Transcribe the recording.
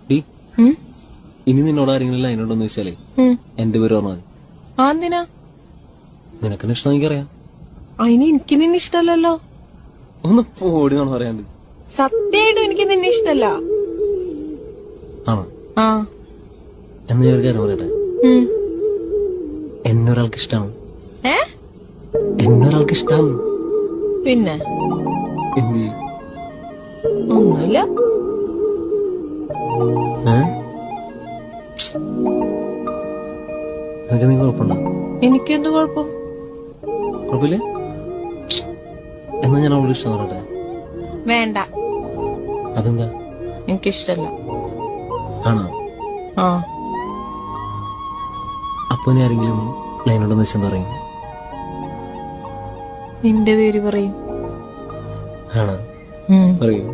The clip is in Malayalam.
ഡി ഇനി നിന്നോട് ആരെങ്കിലും ലൈനുണ്ടോന്ന് ചോദിച്ചാലേ എന്റെ പേര് പറഞ്ഞാൽ മതി. എന്തിനാ? നിനക്കെന്നെ ഇഷ്ടം എനിക്കറിയാം. അതിന് എനിക്ക് നിന്നെ ഇഷ്ടല്ലല്ലോ. ഒന്ന് പോടി എന്നാണ് പറയാണ്ട്. സത്യമായിട്ടും എനിക്ക് നിന്നെ ഇഷ്ടല്ല. ആണോ? എന്ന് ഞാൻ ഒരു കാര്യം പറയട്ടെ. എന്നെ ഒരാൾക്ക് ഇഷ്ടമാണ്. എന്നെ ഒരാൾക്ക് ഇഷ്ടമാണ്. പിന്നെ എന്ത് ഒന്നുമില്ല. നിനക്ക് നീ കുഴപ്പമുണ്ടോ? എനിക്കെന്ത് കുഴപ്പം? കുഴപ്പമില്ല. എന്നാ ഞാൻ അവളോട് ഇഷ്ടം പറയട്ടെ. വേണ്ട. അതെന്താ? എനിക്കിഷ്ടല്ല. ആണോ? അപ്പൊ ഇനി ആരെങ്കിലും ലൈനുണ്ടെന്ന് വെച്ചാൽ പറയും. നിന്റെ പേര് പറയും. ആണോ? പറയൂ.